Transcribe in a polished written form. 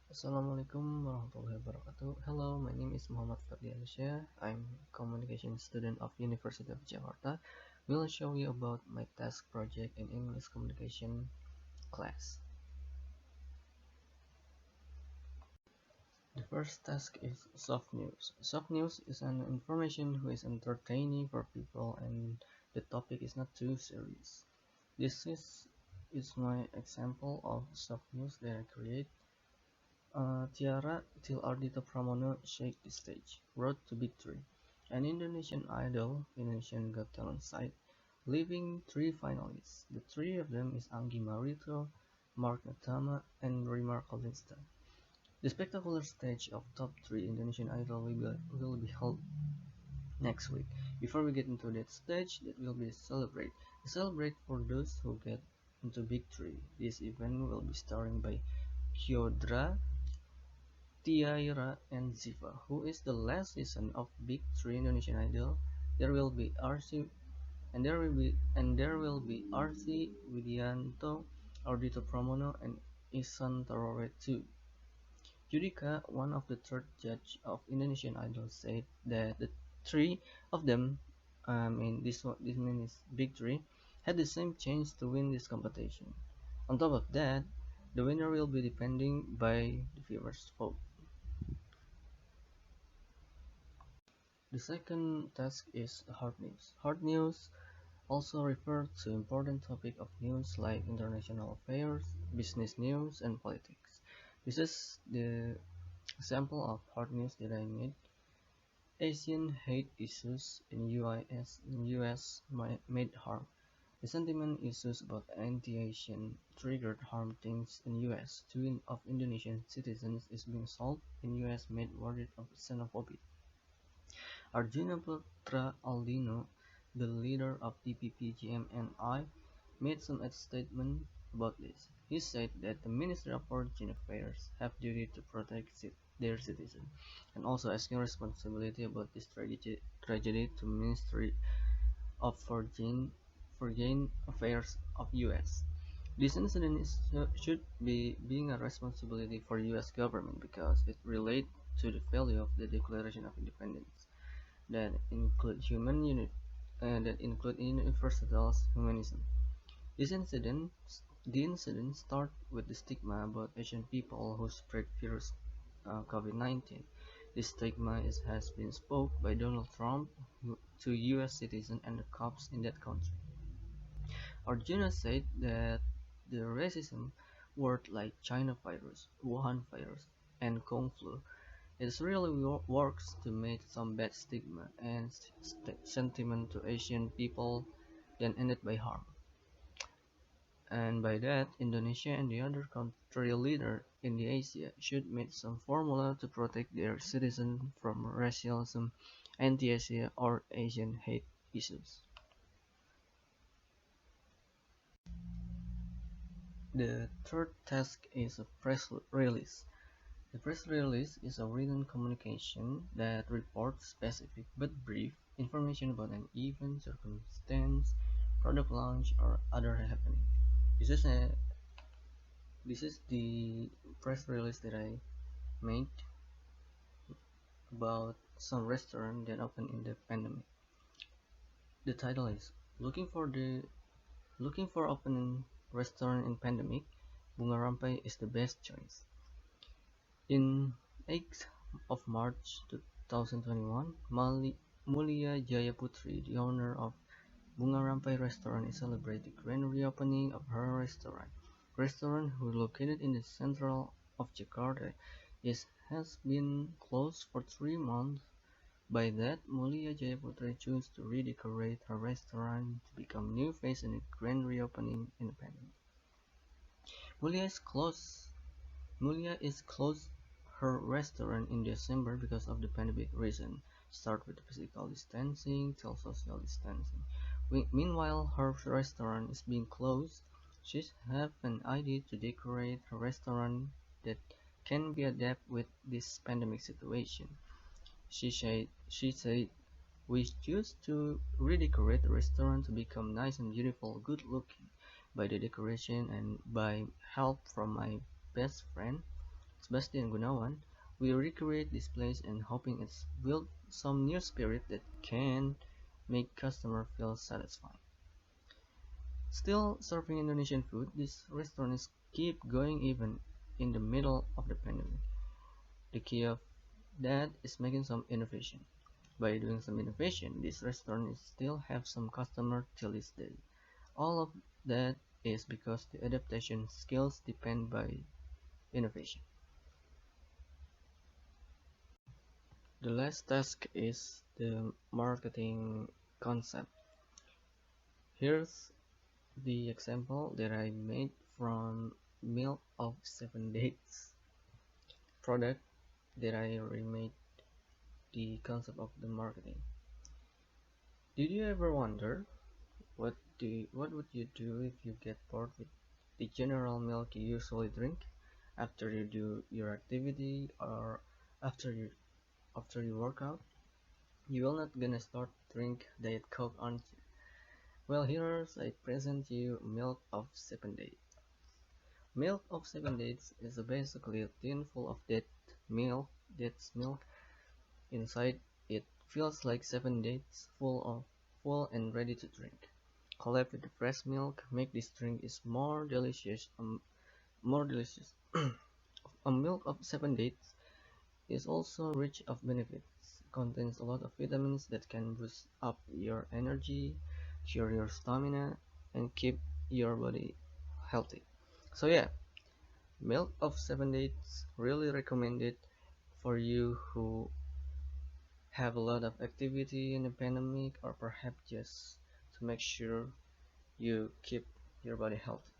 Assalamualaikum warahmatullahi wabarakatuh. Hello, my name is Muhammad Ferdiansyah. I'm communication student of University of Jakarta. Will show you about my task project in English communication class. The first task is soft news. Soft news is an information who is entertaining for people and the topic is not too serious. This is my example of soft news that I create. Tiara till Ardhito Pramono shake the stage. Road to Victory. An Indonesian Idol, Indonesian Got Talent site, leaving three finalists. The three of them is Anggi Marito, Mark Natama, and Rimar Kolinsta. The spectacular stage of top three Indonesian Idol will be held next week. Before we get into that stage, that will be celebrate. We celebrate for those who get into victory. This event will be starring by Kyodra, Tiara and Ziva, who is the last season of Big Three Indonesian Idol. There will be RC RC Widianto, Ardhito Pramono, and Ihsan Tarore too. Judika, one of the third judge of Indonesian Idol, said that the three of them, this means is Big Three, had the same chance to win this competition. On top of that, the winner will be depending by the viewers' vote. The second task is hard news. Hard news also refers to important topic of news like international affairs, business news, and politics. This is the example of hard news that I made. Asian hate issues in US made harm. The sentiment issues about anti-Asian triggered harm things in US. Two of Indonesian citizens is being sold in US made worried of xenophobia. Arjuna Putra Aldino, the leader of DPP-GMNI, made some statement about this. He said that the Ministry of Foreign Affairs have duty to protect their citizens, and also asking responsibility about this tragedy to Ministry of Foreign Affairs of US. This incident should be being a responsibility for US government because it relates to the value of the Declaration of Independence that include universal humanism. This incident, the incident started with the stigma about Asian people who spread virus COVID-19. This stigma has been spoke by Donald Trump to U.S. citizens and the cops in that country. Arjuna said that the racism word like China virus, Wuhan virus, and Kung flu it really works to make some bad stigma and sentiment to Asian people then ended by harm. And by that, Indonesia and the other country leader in the Asia should make some formula to protect their citizens from racialism, anti-Asia or Asian hate issues. The third task is a press release. The press release is a written communication that reports specific but brief information about an event, circumstance, product launch, or other happening. This is a this is the press release that I made about some restaurant that opened in the pandemic. The title is Looking for opening restaurant in pandemic. Bunga Rampai is the best choice. In 8th of March 2021, Mulia Jayaputri, the owner of Bunga Rampai restaurant, is celebrating the grand reopening of her restaurant. Restaurant, who is located in the central of Jakarta, has been closed for 3 months. By that, Mulia Jayaputri chose to redecorate her restaurant to become new face in the grand reopening in the pandemic. Mulia is closed her restaurant in December because of the pandemic reason. Start with physical distancing till social distancing. Meanwhile, her restaurant is being closed. She have an idea to decorate her restaurant that can be adapted with this pandemic situation. She said, we choose to redecorate the restaurant to become nice and beautiful, good looking by the decoration and by help from my best friend Sebastian Gunawan, we recreate this place and hoping it's built some new spirit that can make customer feel satisfied. Still serving Indonesian food, these restaurants keep going even in the middle of the pandemic. The key of that is making some innovation. By doing some innovation, these restaurants still have some customer till this day. All of that is because the adaptation skills depend by innovation. The last task is the marketing concept. Here's the example that I made from Milk of 7 Days product that I remade the concept of the marketing. Did you ever wonder what would you do if you get bored with the general milk you usually drink after you do your activity or after you after you work out? You will not gonna start drink Diet Coke, aren't you? Well, here's I present you Milk of 7 Days. Milk of 7 Days is basically a tin full of milk, dates milk. Inside it feels like 7 days full and ready to drink. Collab with the fresh milk, make this drink is more delicious. More delicious. A milk of 7 days is also rich of benefits. Contains a lot of vitamins that can boost up your energy, cure your stamina, and keep your body healthy. So yeah, milk of 7 days really recommended for you who have a lot of activity in the pandemic or perhaps just to make sure you keep your body healthy.